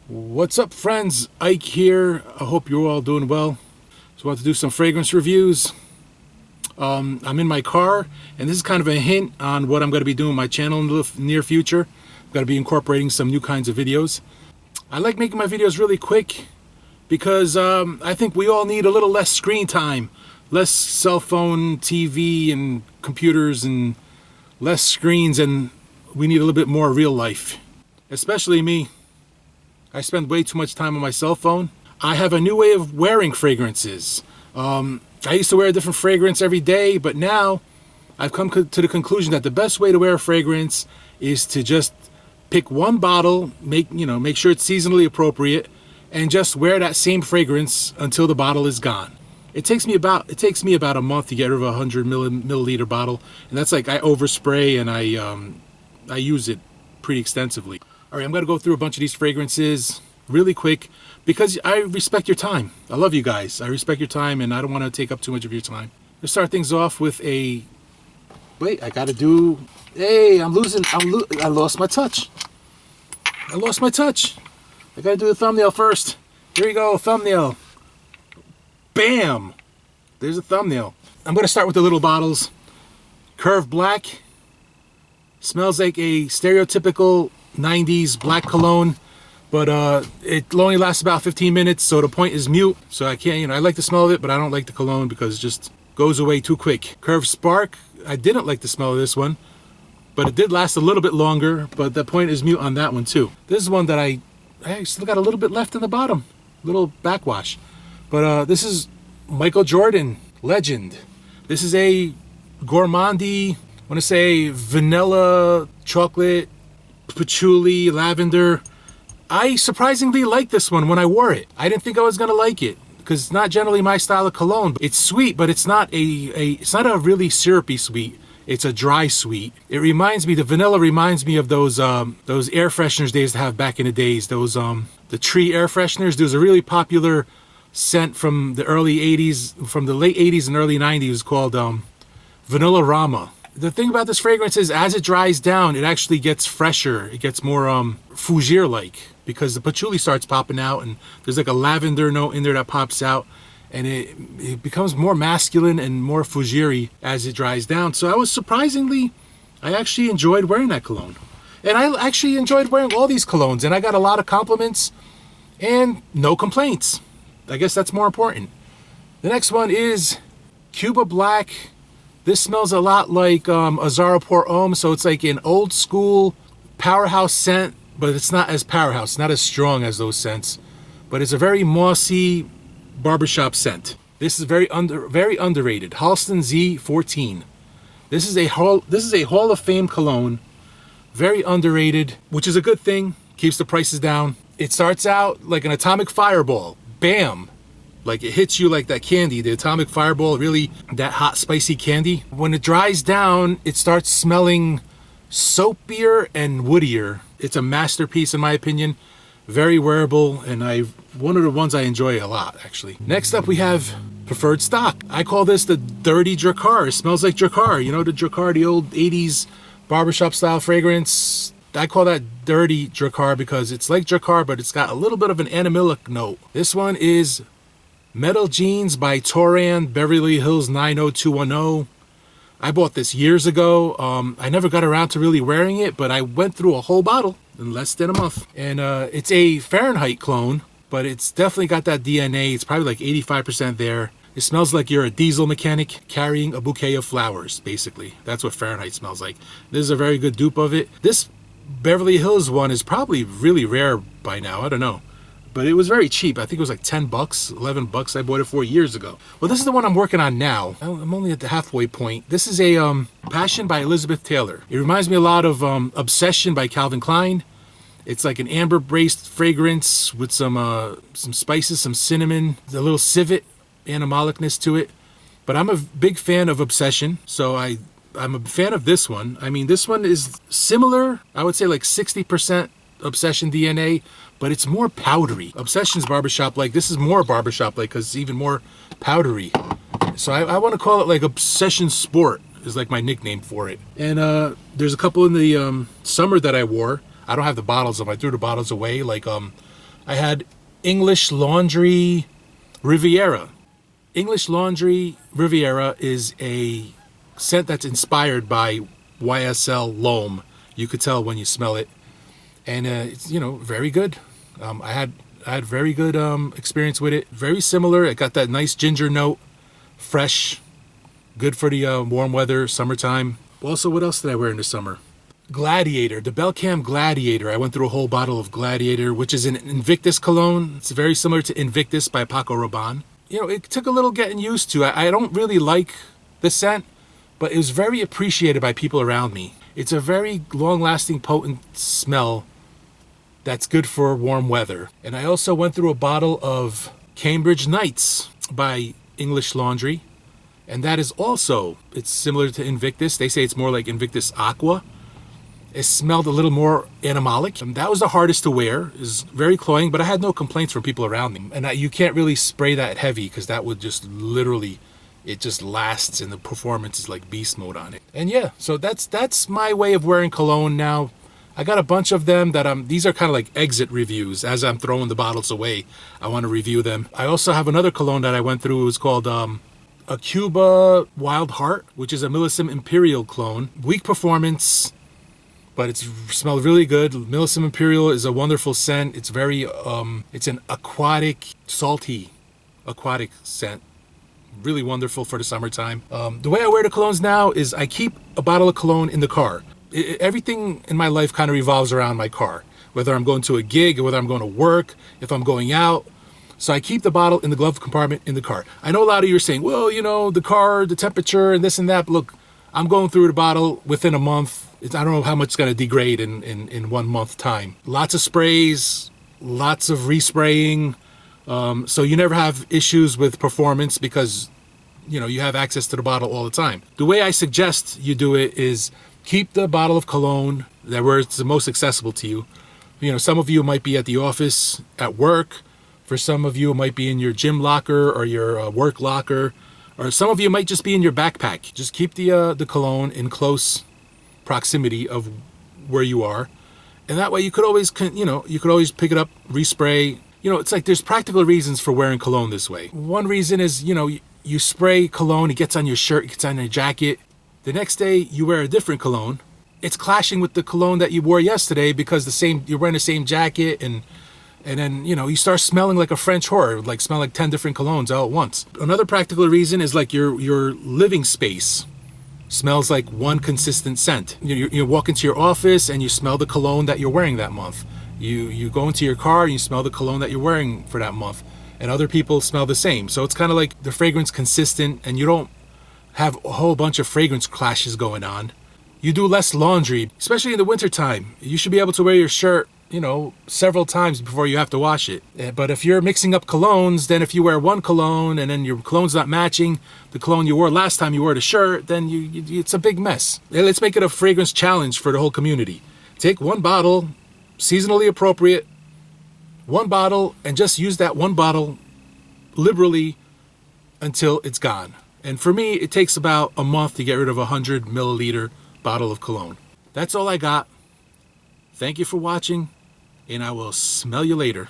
What's up, friends? Ike here. I hope you're all doing well. Just want to do some fragrance reviews. I'm in my car, and this is kind of a hint on what I'm going to be doing on my channel in the near future. I'm going to be incorporating some new kinds of videos. I like making my videos really quick because I think we all need a little less screen time, less cell phone, TV, and computers, and less screens, and we need a little bit more real life. Especially me. I spend way too much time on my cell phone. I have a new way of wearing fragrances. I used to wear a different fragrance every day, but now I've come to the conclusion that the best way to wear a fragrance is to just pick one bottle, make sure it's seasonally appropriate, and just wear that same fragrance until the bottle is gone. It takes me about a month to get rid of a 100 milliliter bottle, and that's like I overspray and I use it pretty extensively. All right, I'm going to go through a bunch of these fragrances really quick because I respect your time. I love you guys. I respect your time, and I don't want to take up too much of your time. Let's start things off with a... Wait, I got to do... Hey, I lost my touch. I lost my touch. I got to do the thumbnail first. Here you go, thumbnail. Bam! There's a thumbnail. I'm going to start with the little bottles. Curve Black. Smells like a stereotypical 90s black cologne, but it only lasts about 15 minutes, so the point is mute. So I can't, I like the smell of it, but I don't like the cologne because it just goes away too quick. Curve Spark, I didn't like the smell of this one, but it did last a little bit longer, but the point is mute on that one too. This is one that I still got a little bit left in the bottom, little backwash. But this is Michael Jordan, Legend. This is a gourmandy, I want to say vanilla, chocolate, patchouli, lavender. I surprisingly liked this one when I wore it. I didn't think I was gonna like it because it's not generally my style of cologne. It's sweet, but it's not it's not a really syrupy sweet. It's a dry sweet. It reminds me, the vanilla reminds me of those air fresheners they used to have back in the days. Those the tree air fresheners. There was a really popular scent from the early 80s, from the late 80s and early 90s called Vanilla Rama. The thing about this fragrance is as it dries down, it actually gets fresher. It gets more fougere-like because the patchouli starts popping out and there's like a lavender note in there that pops out, and it becomes more masculine and more fougere as it dries down. So I actually enjoyed wearing that cologne. And I actually enjoyed wearing all these colognes, and I got a lot of compliments and no complaints. I guess that's more important. The next one is Cuba Black. This smells a lot like Azara Pour Homme, so it's like an old school powerhouse scent, but it's not as powerhouse, not as strong as those scents. But it's a very mossy barbershop scent. This is very underrated. Halston Z14. This is a Hall of Fame cologne. Very underrated, which is a good thing. Keeps the prices down. It starts out like an atomic fireball. Bam! Like it hits you like that candy, the atomic fireball, really that hot spicy candy. When it dries down, it starts smelling soapier and woodier. It's a masterpiece in my opinion. Very wearable, and one of the ones I enjoy a lot actually. Next up we have Preferred Stock. I call this the dirty Drakkar. It smells like Drakkar. You know the Drakkar, the old 80s barbershop style fragrance? I call that dirty Drakkar because it's like Drakkar, but it's got a little bit of an animalic note. This one is Metal Jeans by Toran, Beverly Hills 90210. I bought this years ago. I never got around to really wearing it, but I went through a whole bottle in less than a month. And it's a Fahrenheit clone, but it's definitely got that DNA. It's probably like 85% there. It smells like you're a diesel mechanic carrying a bouquet of flowers, basically. That's what Fahrenheit smells like. This is a very good dupe of it. This Beverly Hills one is probably really rare by now. I don't know. But it was very cheap. I think it was like 10 bucks, 11 bucks. I bought it 4 years ago. Well, this is the one I'm working on now. I'm only at the halfway point. This is a Passion by Elizabeth Taylor. It reminds me a lot of Obsession by Calvin Klein. It's like an amber-based fragrance with some spices, some cinnamon, a little civet animalicness to it. But I'm a big fan of Obsession, so I'm a fan of this one. I mean, this one is similar. I would say like 60% Obsession DNA, but it's more powdery. Obsession's barbershop-like. This is more barbershop-like because it's even more powdery. So I want to call it like Obsession Sport is like my nickname for it. And there's a couple in the summer that I wore. I don't have the bottles of them. I threw the bottles away. Like I had English Laundry Riviera. English Laundry Riviera is a scent that's inspired by YSL L'Homme. You could tell when you smell it. And it's, very good. I had very good experience with it. Very similar. It got that nice ginger note, fresh, good for the warm weather, summertime. Also, what else did I wear in the summer? Gladiator, the Belcam Gladiator. I went through a whole bottle of Gladiator, which is an Invictus cologne. It's very similar to Invictus by Paco Rabanne. It took a little getting used to. I don't really like the scent, but it was very appreciated by people around me. It's a very long-lasting, potent smell that's good for warm weather. And I also went through a bottle of Cambridge Nights by English Laundry. And that is also, it's similar to Invictus. They say it's more like Invictus Aqua. It smelled a little more animalic. That was the hardest to wear. It was very cloying, but I had no complaints from people around me. And you can't really spray that heavy because that would just literally, it just lasts and the performance is like beast mode on it. And yeah, so that's my way of wearing cologne now. I got a bunch of them that these are kind of like exit reviews. As I'm throwing the bottles away, I want to review them. I also have another cologne that I went through. It was called a Cuba Wild Heart, which is a Millicent Imperial clone. Weak performance, but it smells really good. Millicent Imperial is a wonderful scent. It's very, it's an aquatic, salty aquatic scent. Really wonderful for the summertime. The way I wear the colognes now is I keep a bottle of cologne in the car. Everything in my life kind of revolves around my car, whether I'm going to a gig or whether I'm going to work, if I'm going out. So I keep the bottle in the glove compartment in the car. I know a lot of you are saying, well, the car, the temperature and this and that. But look, I'm going through the bottle within a month. I don't know how much it's going to degrade in 1 month time. Lots of sprays, lots of respraying. So you never have issues with performance because, you have access to the bottle all the time. The way I suggest you do it is keep the bottle of cologne where it's the most accessible to you. Some of you might be at the office, at work. For some of you, it might be in your gym locker or your work locker. Or some of you might just be in your backpack. Just keep the cologne in close proximity of where you are. And that way you could always, you could always pick it up, respray. It's like there's practical reasons for wearing cologne this way. One reason is, you spray cologne, it gets on your shirt, it gets on your jacket. The next day you wear a different cologne. It's clashing with the cologne that you wore yesterday because you're wearing the same jacket and then, you start smelling like a French whore, like smell like 10 different colognes all at once. Another practical reason is like your living space smells like one consistent scent. You walk into your office and you smell the cologne that you're wearing that month. You go into your car and you smell the cologne that you're wearing for that month. And other people smell the same. So it's kind of like the fragrance consistent and you don't have a whole bunch of fragrance clashes going on. You do less laundry, especially in the wintertime. You should be able to wear your shirt, several times before you have to wash it. But if you're mixing up colognes, then if you wear one cologne and then your cologne's not matching the cologne you wore last time you wore the shirt, then it's a big mess. Let's make it a fragrance challenge for the whole community. Take one bottle, seasonally appropriate, one bottle, and just use that one bottle liberally until it's gone. And for me, it takes about a month to get rid of a 100 milliliter bottle of cologne. That's all I got. Thank you for watching, and I will smell you later.